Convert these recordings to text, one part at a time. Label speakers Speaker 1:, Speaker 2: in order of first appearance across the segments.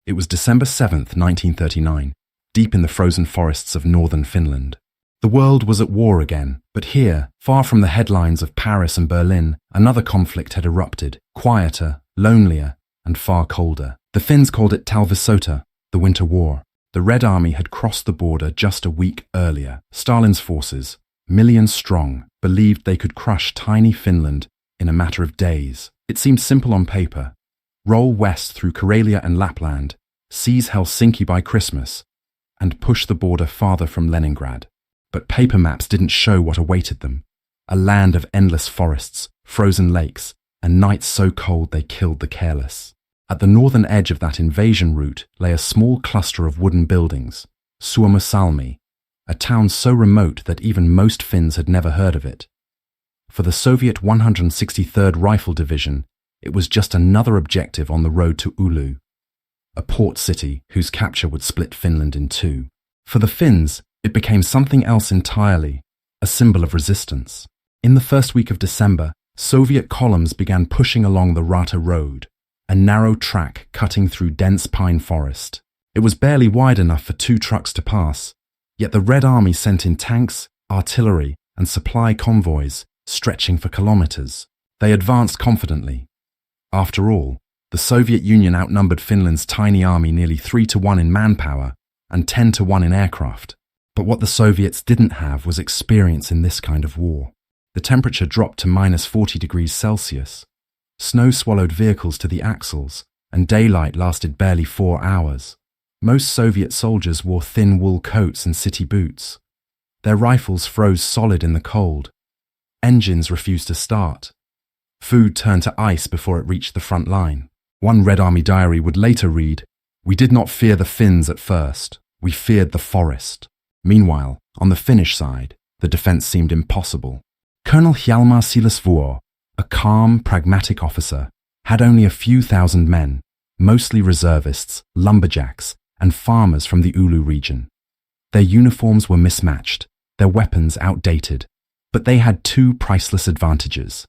Speaker 1: It was December 7th, 1939, deep in the frozen forests of northern Finland. The world was at war again, but here, far from the headlines of Paris and Berlin, another conflict had erupted, quieter, lonelier, and far colder. The Finns called it Talvisota, the Winter War. The Red Army had crossed the border just a week earlier. Stalin's forces, millions strong, believed they could crush tiny Finland in a matter of days. It seemed simple on paper. Roll west through Karelia and Lapland, seize Helsinki by Christmas, and push the border farther from Leningrad. But paper maps didn't show what awaited them. A land of endless forests, frozen lakes, and nights so cold they killed the careless. At the northern edge of that invasion route lay a small cluster of wooden buildings, Suomussalmi, a town so remote that even most Finns had never heard of it. For the Soviet 163rd Rifle Division, it was just another objective on the road to Oulu, a port city whose capture would split Finland in two. For the Finns, it became something else entirely, a symbol of resistance. In the first week of December, Soviet columns began pushing along the Rata Road, a narrow track cutting through dense pine forest. It was barely wide enough for 2 trucks to pass, yet the Red Army sent in tanks, artillery, and supply convoys, stretching for kilometers. They advanced confidently. After all, the Soviet Union outnumbered Finland's tiny army nearly 3-to-1 in manpower and 10-to-1 in aircraft. But what the Soviets didn't have was experience in this kind of war. The temperature dropped to -40 degrees Celsius. Snow swallowed vehicles to the axles, and daylight lasted barely 4 hours. Most Soviet soldiers wore thin wool coats and city boots. Their rifles froze solid in the cold. Engines refused to start. Food turned to ice before it reached the front line. One Red Army diary would later read, "We did not fear the Finns at first. We feared the forest." Meanwhile, on the Finnish side, the defense seemed impossible. Colonel Hjalmar Siilasvuo, a calm, pragmatic officer, had only a few thousand men, mostly reservists, lumberjacks, and farmers from the Oulu region. Their uniforms were mismatched, their weapons outdated, but they had 2 priceless advantages: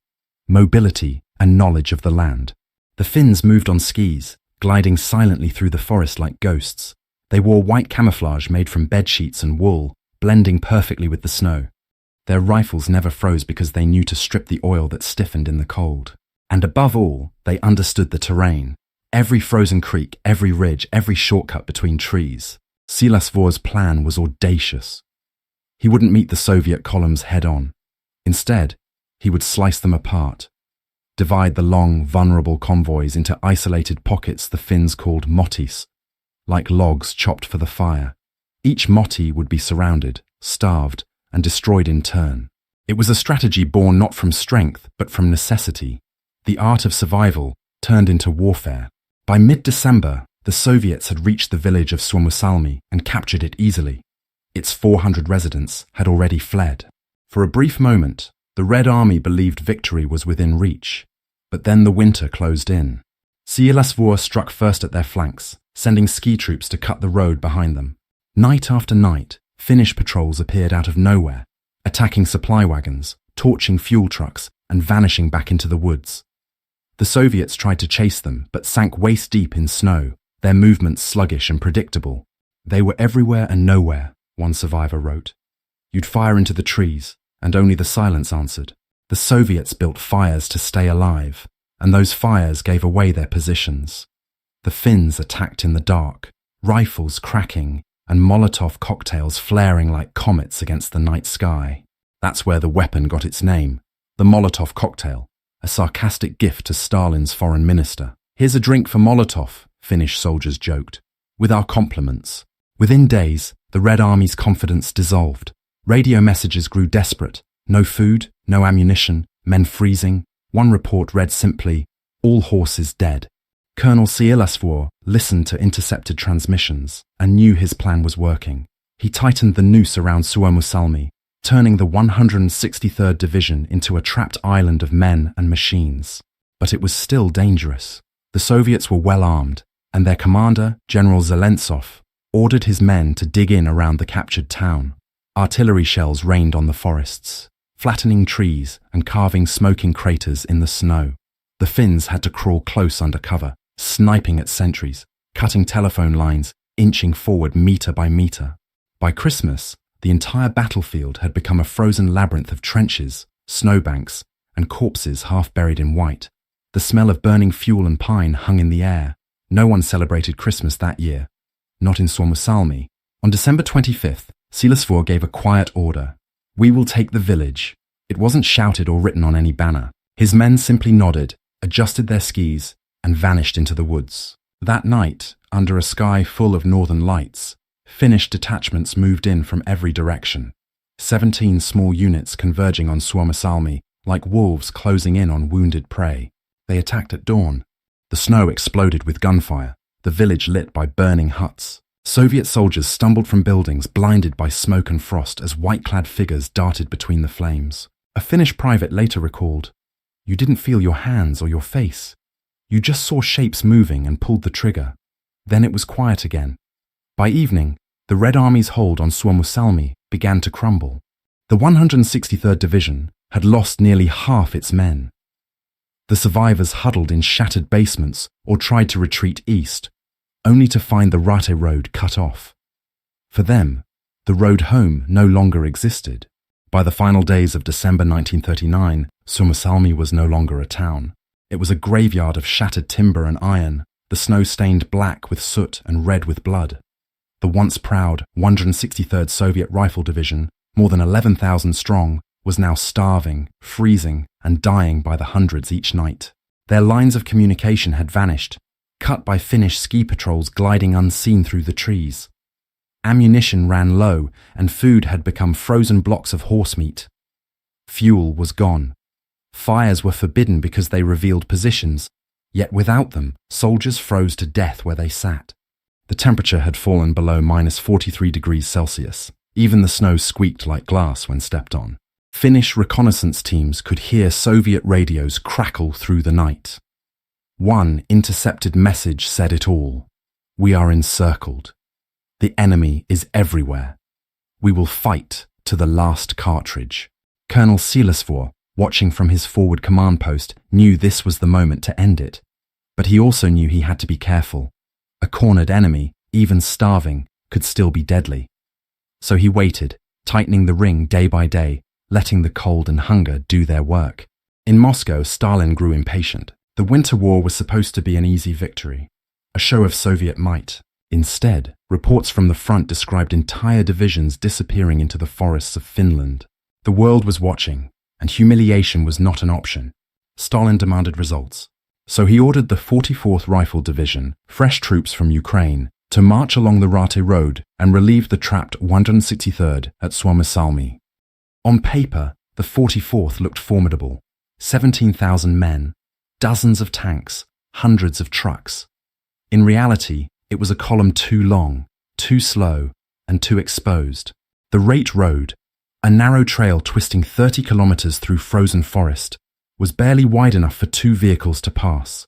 Speaker 1: mobility and knowledge of the land. The Finns moved on skis, gliding silently through the forest like ghosts. They wore white camouflage made from bedsheets and wool, blending perfectly with the snow. Their rifles never froze because they knew to strip the oil that stiffened in the cold. And above all, they understood the terrain. Every frozen creek, every ridge, every shortcut between trees. Siilasvuo's plan was audacious. He wouldn't meet the Soviet columns head-on. Instead, he would slice them apart, divide the long, vulnerable convoys into isolated pockets the Finns called motis, like logs chopped for the fire. Each moti would be surrounded, starved, and destroyed in turn. It was a strategy born not from strength, but from necessity. The art of survival turned into warfare. By mid-December, the Soviets had reached the village of Suomussalmi and captured it easily. Its 400 residents had already fled. For a brief moment, the Red Army believed victory was within reach, but then the winter closed in. Siilasvuo struck first at their flanks, sending ski troops to cut the road behind them. Night after night, Finnish patrols appeared out of nowhere, attacking supply wagons, torching fuel trucks, and vanishing back into the woods. The Soviets tried to chase them, but sank waist-deep in snow, their movements sluggish and predictable. "They were everywhere and nowhere," one survivor wrote. "You'd fire into the trees, and only the silence answered." The Soviets built fires to stay alive, and those fires gave away their positions. The Finns attacked in the dark, rifles cracking, and Molotov cocktails flaring like comets against the night sky. That's where the weapon got its name, the Molotov cocktail, a sarcastic gift to Stalin's foreign minister. "Here's a drink for Molotov," Finnish soldiers joked, "with our compliments." Within days, the Red Army's confidence dissolved. Radio messages grew desperate. No food, no ammunition, men freezing. One report read simply, "All horses dead." Colonel Siilasvuo listened to intercepted transmissions and knew his plan was working. He tightened the noose around Suomussalmi, turning the 163rd Division into a trapped island of men and machines. But it was still dangerous. The Soviets were well armed, and their commander, General Zelentsov, ordered his men to dig in around the captured town. Artillery shells rained on the forests, flattening trees and carving smoking craters in the snow. The Finns had to crawl close under cover, sniping at sentries, cutting telephone lines, inching forward meter by meter. By Christmas, the entire battlefield had become a frozen labyrinth of trenches, snowbanks, and corpses half buried in white. The smell of burning fuel and pine hung in the air. No one celebrated Christmas that year. Not in Suomussalmi. On December 25th, Siilasvuo gave a quiet order. "We will take the village." It wasn't shouted or written on any banner. His men simply nodded, adjusted their skis, and vanished into the woods. That night, under a sky full of northern lights, Finnish detachments moved in from every direction. 17 small units converging on Suomussalmi, like wolves closing in on wounded prey. They attacked at dawn. The snow exploded with gunfire, the village lit by burning huts. Soviet soldiers stumbled from buildings, blinded by smoke and frost as white-clad figures darted between the flames. A Finnish private later recalled, "You didn't feel your hands or your face. You just saw shapes moving and pulled the trigger. Then it was quiet again." By evening, the Red Army's hold on Suomussalmi began to crumble. The 163rd Division had lost nearly half its men. The survivors huddled in shattered basements or tried to retreat east, only to find the Rate road cut off. For them, the road home no longer existed. By the final days of December 1939, Suomussalmi was no longer a town. It was a graveyard of shattered timber and iron, the snow stained black with soot and red with blood. The once proud 163rd Soviet Rifle Division, more than 11,000 strong, was now starving, freezing, and dying by the hundreds each night. Their lines of communication had vanished, cut by Finnish ski patrols gliding unseen through the trees. Ammunition ran low, and food had become frozen blocks of horse meat. Fuel was gone. Fires were forbidden because they revealed positions, yet without them, soldiers froze to death where they sat. The temperature had fallen below -43 degrees Celsius. Even the snow squeaked like glass when stepped on. Finnish reconnaissance teams could hear Soviet radios crackle through the night. One intercepted message said it all. "We are encircled. The enemy is everywhere. We will fight to the last cartridge." Colonel Siilasvuo, watching from his forward command post, knew this was the moment to end it. But he also knew he had to be careful. A cornered enemy, even starving, could still be deadly. So he waited, tightening the ring day by day, letting the cold and hunger do their work. In Moscow, Stalin grew impatient. The Winter War was supposed to be an easy victory, a show of Soviet might. Instead, reports from the front described entire divisions disappearing into the forests of Finland. The world was watching, and humiliation was not an option. Stalin demanded results. So he ordered the 44th Rifle Division, fresh troops from Ukraine, to march along the Rate road and relieve the trapped 163rd at Suomussalmi. On paper, the 44th looked formidable. 17,000 men, dozens of tanks, hundreds of trucks. In reality, it was a column too long, too slow, and too exposed. The Rate Road, a narrow trail twisting 30 kilometers through frozen forest, was barely wide enough for 2 vehicles to pass.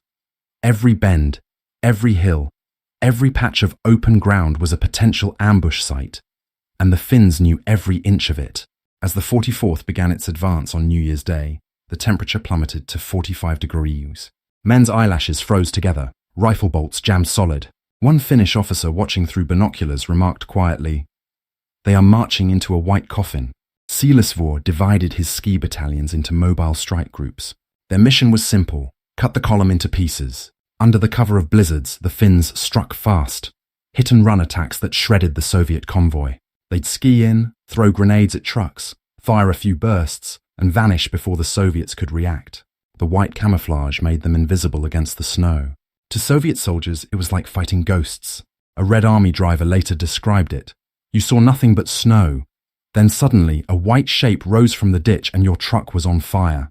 Speaker 1: Every bend, every hill, every patch of open ground was a potential ambush site, and the Finns knew every inch of it. As the 44th began its advance on New Year's Day, the temperature plummeted to 45 degrees. Men's eyelashes froze together, rifle bolts jammed solid. One Finnish officer watching through binoculars remarked quietly, "They are marching into a white coffin." Siilasvuo divided his ski battalions into mobile strike groups. Their mission was simple: cut the column into pieces. Under the cover of blizzards, the Finns struck fast, hit-and-run attacks that shredded the Soviet convoy. They'd ski in, throw grenades at trucks, fire a few bursts, and vanish before the Soviets could react. The white camouflage made them invisible against the snow. To Soviet soldiers, it was like fighting ghosts. A Red Army driver later described it. You saw nothing but snow. Then suddenly, a white shape rose from the ditch and your truck was on fire.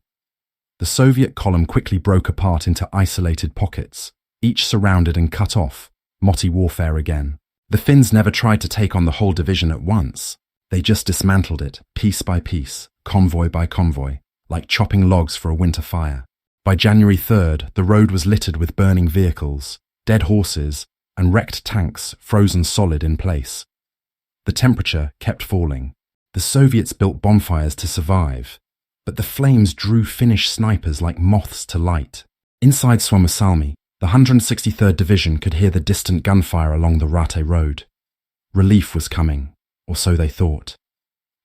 Speaker 1: The Soviet column quickly broke apart into isolated pockets, each surrounded and cut off. Motti warfare again. The Finns never tried to take on the whole division at once. They just dismantled it, piece by piece, convoy by convoy, like chopping logs for a winter fire. By January 3rd, the road was littered with burning vehicles, dead horses, and wrecked tanks frozen solid in place. The temperature kept falling. The Soviets built bonfires to survive, but the flames drew Finnish snipers like moths to light. Inside Suomussalmi, The 163rd Division could hear the distant gunfire along the Rate Road. Relief was coming, or so they thought.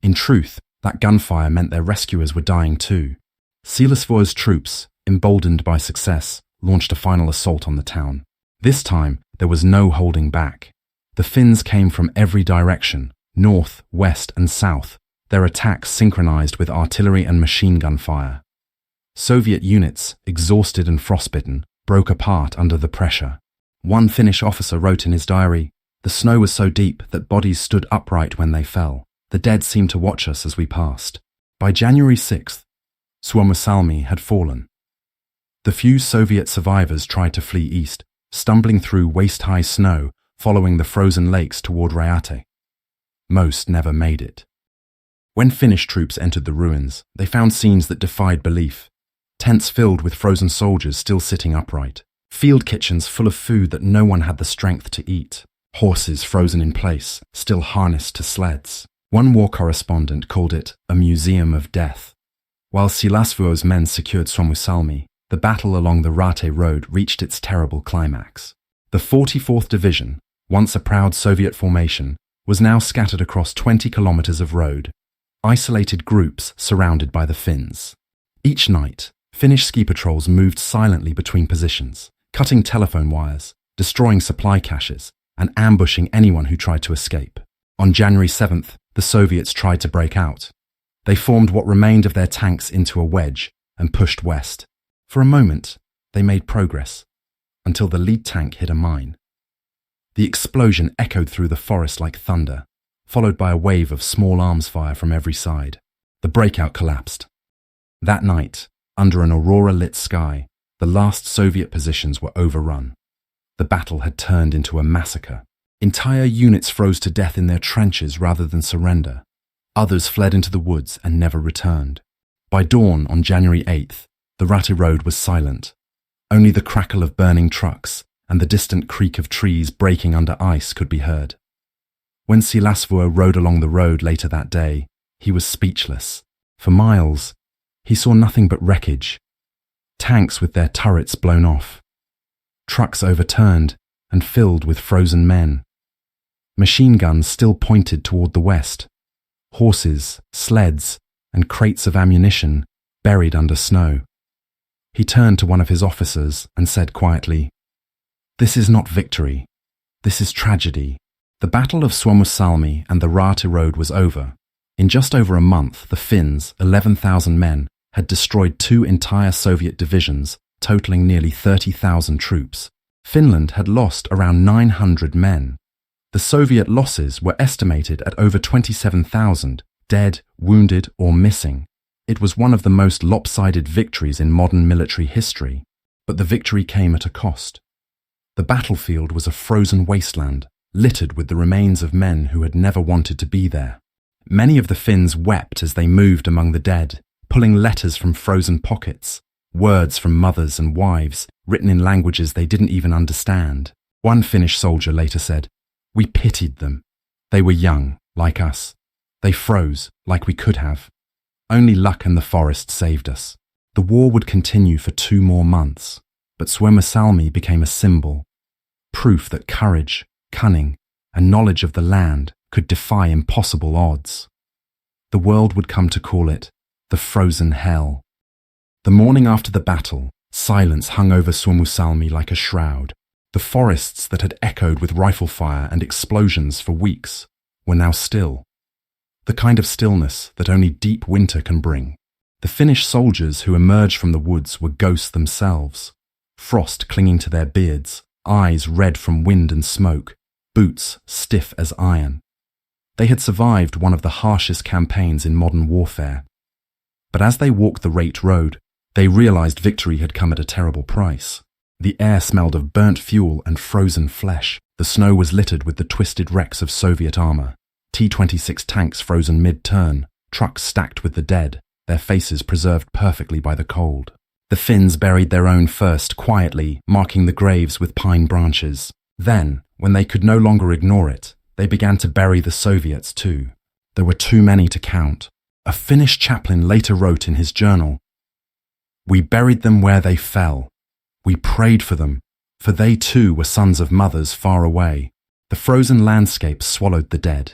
Speaker 1: In truth, that gunfire meant their rescuers were dying too. Silasvuo's troops, emboldened by success, launched a final assault on the town. This time, there was no holding back. The Finns came from every direction, north, west, and south, their attacks synchronized with artillery and machine gun fire. Soviet units, exhausted and frostbitten, broke apart under the pressure. One Finnish officer wrote in his diary, "The snow was so deep that bodies stood upright when they fell. The dead seemed to watch us as we passed." By January 6th, Suomussalmi had fallen. The few Soviet survivors tried to flee east, stumbling through waist-high snow, following the frozen lakes toward Raiate. Most never made it. When Finnish troops entered the ruins, they found scenes that defied belief. Tents filled with frozen soldiers still sitting upright. Field kitchens full of food that no one had the strength to eat. Horses frozen in place, still harnessed to sleds. One war correspondent called it a museum of death. While Silasvuo's men secured Suomussalmi, the battle along the Rate Road reached its terrible climax. The 44th Division, once a proud Soviet formation, was now scattered across 20 kilometers of road, isolated groups surrounded by the Finns. Each night, Finnish ski patrols moved silently between positions, cutting telephone wires, destroying supply caches, and ambushing anyone who tried to escape. On January 7th, the Soviets tried to break out. They formed what remained of their tanks into a wedge and pushed west. For a moment, they made progress, until the lead tank hit a mine. The explosion echoed through the forest like thunder, followed by a wave of small arms fire from every side. The breakout collapsed. That night, under an aurora-lit sky, the last Soviet positions were overrun. The battle had turned into a massacre. Entire units froze to death in their trenches rather than surrender. Others fled into the woods and never returned. By dawn on January 8th, the Rate Road was silent. Only the crackle of burning trucks and the distant creak of trees breaking under ice could be heard. When Silasvuo rode along the road later that day, he was speechless. For miles, he saw nothing but wreckage. Tanks with their turrets blown off. Trucks overturned and filled with frozen men. Machine guns still pointed toward the west. Horses, sleds, and crates of ammunition buried under snow. He turned to one of his officers and said quietly, "This is not victory. This is tragedy." The Battle of Suomussalmi and the Rate Road was over. In just over a month, the Finns, 11,000 men, had destroyed 2 entire Soviet divisions, totaling nearly 30,000 troops. Finland had lost around 900 men. The Soviet losses were estimated at over 27,000, dead, wounded, or missing. It was one of the most lopsided victories in modern military history, but the victory came at a cost. The battlefield was a frozen wasteland, littered with the remains of men who had never wanted to be there. Many of the Finns wept as they moved among the dead, pulling letters from frozen pockets, words from mothers and wives, written in languages they didn't even understand. One Finnish soldier later said, "We pitied them. They were young, like us. They froze, like we could have. Only luck and the forest saved us." The war would continue for 2 more months, but Suomussalmi became a symbol, proof that courage, cunning, and knowledge of the land could defy impossible odds. The world would come to call it the frozen hell. The morning after the battle, silence hung over Suomussalmi like a shroud. The forests that had echoed with rifle fire and explosions for weeks were now still. The kind of stillness that only deep winter can bring. The Finnish soldiers who emerged from the woods were ghosts themselves, frost clinging to their beards, eyes red from wind and smoke, boots stiff as iron. They had survived one of the harshest campaigns in modern warfare. But as they walked the Rate Road, they realized victory had come at a terrible price. The air smelled of burnt fuel and frozen flesh. The snow was littered with the twisted wrecks of Soviet armor. T-26 tanks frozen mid-turn, trucks stacked with the dead, their faces preserved perfectly by the cold. The Finns buried their own first, quietly, marking the graves with pine branches. Then, when they could no longer ignore it, they began to bury the Soviets too. There were too many to count. A Finnish chaplain later wrote in his journal, "We buried them where they fell. We prayed for them, for they too were sons of mothers far away. The frozen landscape swallowed the dead,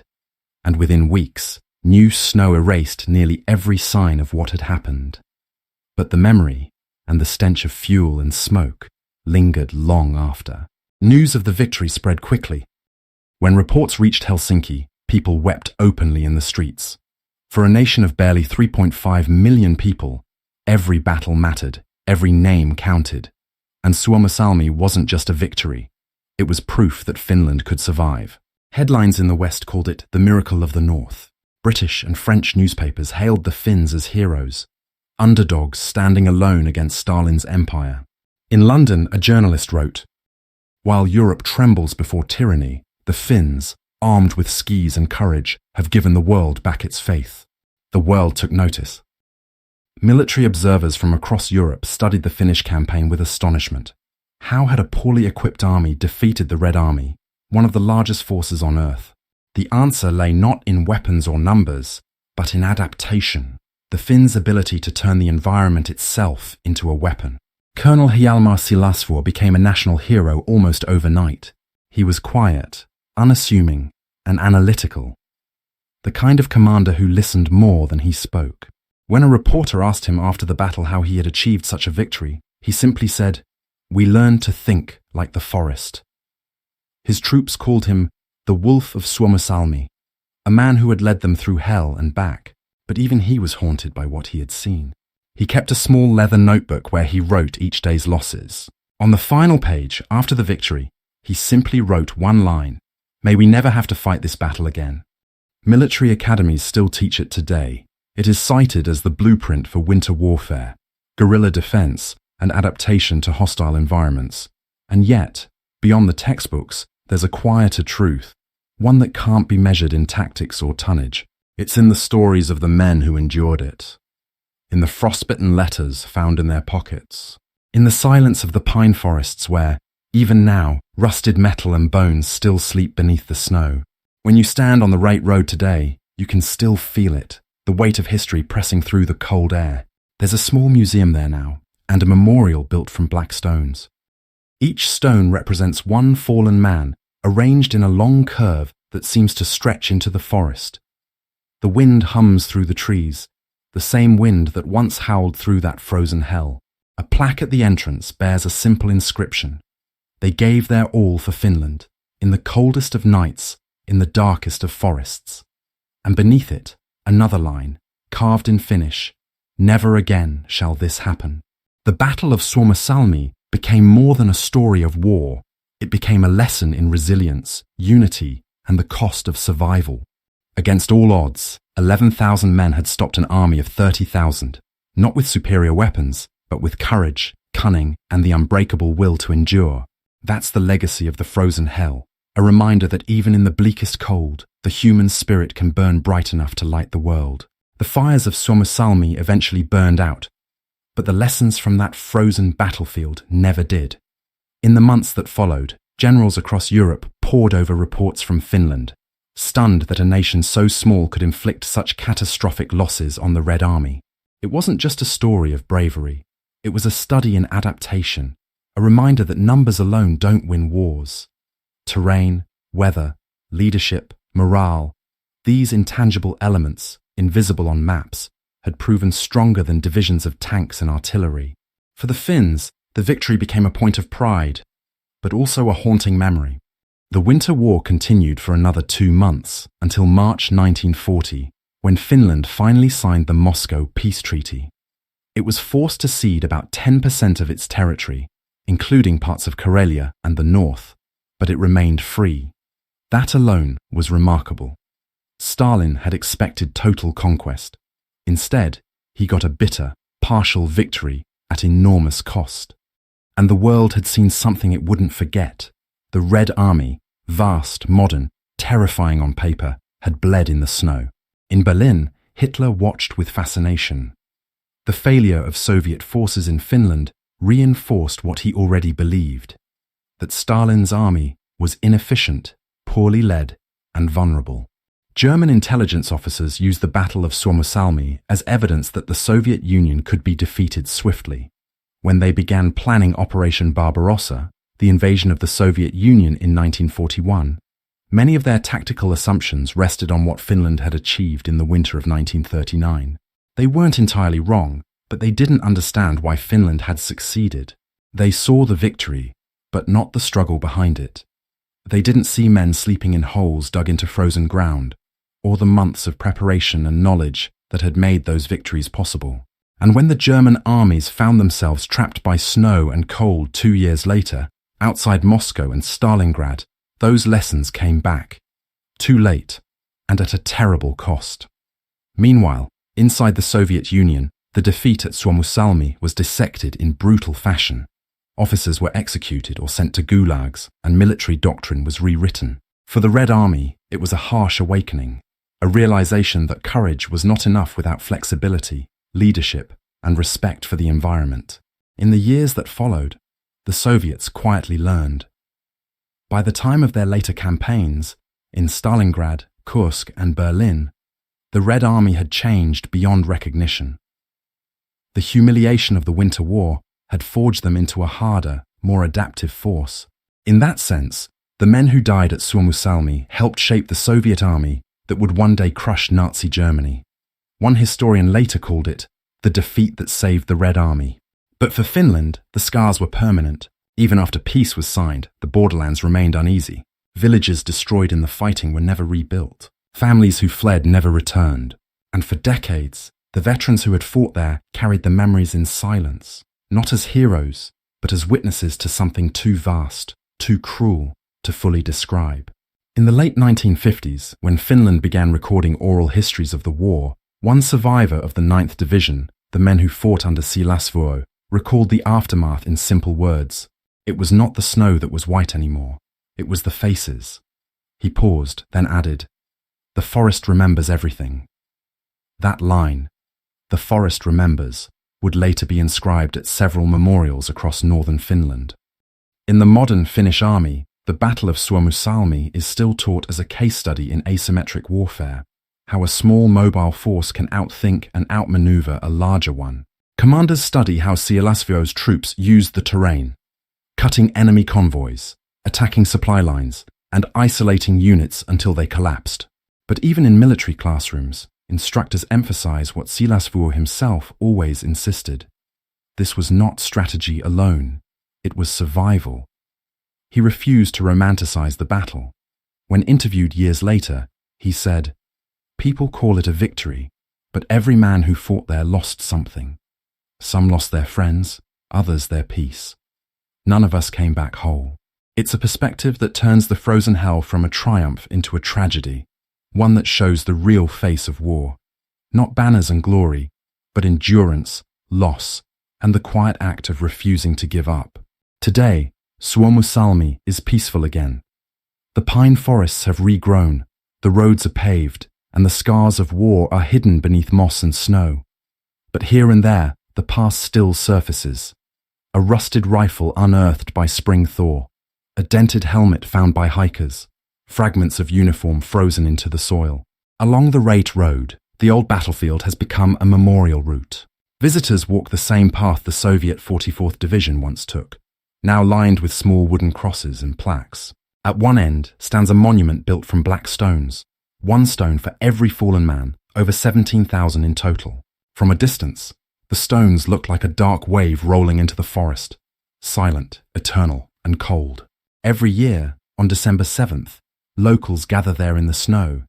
Speaker 1: and within weeks, new snow erased nearly every sign of what had happened. But the memory, and the stench of fuel and smoke, lingered long after. News of the victory spread quickly. When reports reached Helsinki, people wept openly in the streets. For a nation of barely 3.5 million people, every battle mattered, every name counted. And Suomussalmi wasn't just a victory. It was proof that Finland could survive. Headlines in the West called it the miracle of the North. British and French newspapers hailed the Finns as heroes, underdogs standing alone against Stalin's empire. In London, a journalist wrote, "While Europe trembles before tyranny, the Finns, armed with skis and courage, have given the world back its faith." The world took notice. Military observers from across Europe studied the Finnish campaign with astonishment. How had a poorly equipped army defeated the Red Army, one of the largest forces on Earth? The answer lay not in weapons or numbers, but in adaptation, the Finns' ability to turn the environment itself into a weapon. Colonel Hjalmar Silasvuo became a national hero almost overnight. He was quiet, unassuming, and analytical, the kind of commander who listened more than he spoke. When a reporter asked him after the battle how he had achieved such a victory, he simply said, "We learned to think like the forest." His troops called him the Wolf of Suomussalmi, a man who had led them through hell and back, but even he was haunted by what he had seen. He kept a small leather notebook where he wrote each day's losses. On the final page, after the victory, he simply wrote one line, "May we never have to fight this battle again." Military academies still teach it today. It is cited as the blueprint for winter warfare, guerrilla defense, and adaptation to hostile environments. And yet, beyond the textbooks, there's a quieter truth, one that can't be measured in tactics or tonnage. It's in the stories of the men who endured it, in the frostbitten letters found in their pockets, in the silence of the pine forests where, even now, rusted metal and bones still sleep beneath the snow. When you stand on the right road today, you can still feel it, the weight of history pressing through the cold air. There's a small museum there now, and a memorial built from black stones. Each stone represents one fallen man, arranged in a long curve that seems to stretch into the forest. The wind hums through the trees, the same wind that once howled through that frozen hell. A plaque at the entrance bears a simple inscription. They gave their all for Finland, in the coldest of nights, in the darkest of forests. And beneath it, another line, carved in Finnish, "Never again shall this happen." The Battle of Suomussalmi became more than a story of war. It became a lesson in resilience, unity, and the cost of survival. Against all odds, 11,000 men had stopped an army of 30,000, not with superior weapons, but with courage, cunning, and the unbreakable will to endure. That's the legacy of the frozen hell, a reminder that even in the bleakest cold, the human spirit can burn bright enough to light the world. The fires of Suomussalmi eventually burned out, but the lessons from that frozen battlefield never did. In the months that followed, generals across Europe pored over reports from Finland, stunned that a nation so small could inflict such catastrophic losses on the Red Army. It wasn't just a story of bravery. It was a study in adaptation, a reminder that numbers alone don't win wars. Terrain, weather, leadership, morale, these intangible elements, invisible on maps, had proven stronger than divisions of tanks and artillery. For the Finns, the victory became a point of pride, but also a haunting memory. The Winter War continued for another 2 months, until March 1940, when Finland finally signed the Moscow Peace Treaty. It was forced to cede about 10% of its territory, including parts of Karelia and the north, but it remained free. That alone was remarkable. Stalin had expected total conquest. Instead, he got a bitter, partial victory at enormous cost. And the world had seen something it wouldn't forget. The Red Army, vast, modern, terrifying on paper, had bled in the snow. In Berlin, Hitler watched with fascination. The failure of Soviet forces in Finland reinforced what he already believed, that Stalin's army was inefficient, poorly led, and vulnerable. German intelligence officers used the Battle of Suomussalmi as evidence that the Soviet Union could be defeated swiftly. When they began planning Operation Barbarossa, the invasion of the Soviet Union in 1941, many of their tactical assumptions rested on what Finland had achieved in the winter of 1939. They weren't entirely wrong, but they didn't understand why Finland had succeeded. They saw the victory, but not the struggle behind it. They didn't see men sleeping in holes dug into frozen ground, or the months of preparation and knowledge that had made those victories possible. And when the German armies found themselves trapped by snow and cold 2 years later, outside Moscow and Stalingrad, those lessons came back. Too late, and at a terrible cost. Meanwhile, inside the Soviet Union, the defeat at Suomussalmi was dissected in brutal fashion. Officers were executed or sent to gulags, and military doctrine was rewritten. For the Red Army, it was a harsh awakening, a realization that courage was not enough without flexibility, leadership, and respect for the environment. In the years that followed, the Soviets quietly learned. By the time of their later campaigns, in Stalingrad, Kursk, and Berlin, the Red Army had changed beyond recognition. The humiliation of the Winter War had forged them into a harder, more adaptive force. In that sense, the men who died at Suomussalmi helped shape the Soviet army that would one day crush Nazi Germany. One historian later called it the defeat that saved the Red Army. But for Finland, the scars were permanent. Even after peace was signed, the borderlands remained uneasy. Villages destroyed in the fighting were never rebuilt. Families who fled never returned. And for decades, the veterans who had fought there carried the memories in silence, not as heroes, but as witnesses to something too vast, too cruel, to fully describe. In the late 1950s, when Finland began recording oral histories of the war, one survivor of the 9th Division, the men who fought under Siilasvuo, recalled the aftermath in simple words. It was not the snow that was white anymore. It was the faces. He paused, then added, "The forest remembers everything." That line, "The forest remembers," would later be inscribed at several memorials across northern Finland. In the modern Finnish army, the Battle of Suomussalmi is still taught as a case study in asymmetric warfare, how a small mobile force can outthink and outmaneuver a larger one. Commanders study how Siilasvuo's troops used the terrain, cutting enemy convoys, attacking supply lines, and isolating units until they collapsed. But even in military classrooms, instructors emphasize what Siilasvuo himself always insisted. This was not strategy alone, it was survival. He refused to romanticize the battle. When interviewed years later, he said, "People call it a victory, but every man who fought there lost something. Some lost their friends, others their peace. None of us came back whole." It's a perspective that turns the frozen hell from a triumph into a tragedy, one that shows the real face of war. Not banners and glory, but endurance, loss, and the quiet act of refusing to give up. Today, Suomussalmi is peaceful again. The pine forests have regrown, the roads are paved, and the scars of war are hidden beneath moss and snow. But here and there, the past still surfaces. A rusted rifle unearthed by spring thaw, a dented helmet found by hikers, fragments of uniform frozen into the soil. Along the Rate Road, the old battlefield has become a memorial route. Visitors walk the same path the Soviet 44th Division once took, now lined with small wooden crosses and plaques. At one end stands a monument built from black stones, one stone for every fallen man, over 17,000 in total. From a distance, the stones look like a dark wave rolling into the forest, silent, eternal, and cold. Every year, on December 7th, locals gather there in the snow.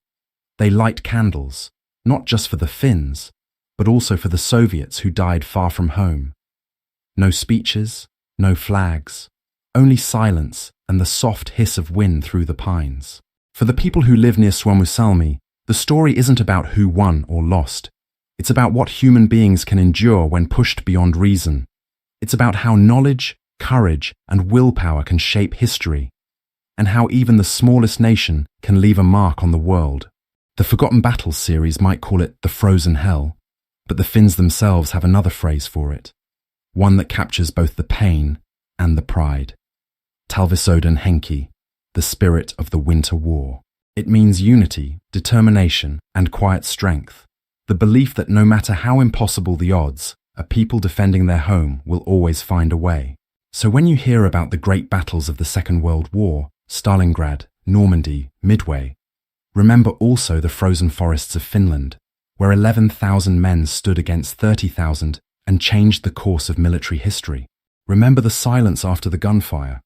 Speaker 1: They light candles, not just for the Finns, but also for the Soviets who died far from home. No speeches, no flags, only silence and the soft hiss of wind through the pines. For the people who live near Suomussalmi, the story isn't about who won or lost. It's about what human beings can endure when pushed beyond reason. It's about how knowledge, courage, and willpower can shape history, and how even the smallest nation can leave a mark on the world. The Forgotten Battles series might call it the Frozen Hell, but the Finns themselves have another phrase for it, one that captures both the pain and the pride. Talvisodan Henki, the spirit of the Winter War. It means unity, determination, and quiet strength. The belief that no matter how impossible the odds, a people defending their home will always find a way. So when you hear about the great battles of the Second World War, Stalingrad, Normandy, Midway, remember also the frozen forests of Finland, where 11,000 men stood against 30,000 and changed the course of military history. Remember the silence after the gunfire.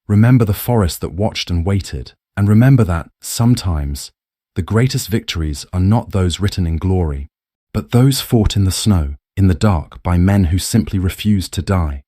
Speaker 1: Remember the forest that watched and waited. And remember that, sometimes, the greatest victories are not those written in glory, but those fought in the snow, in the dark, by men who simply refused to die.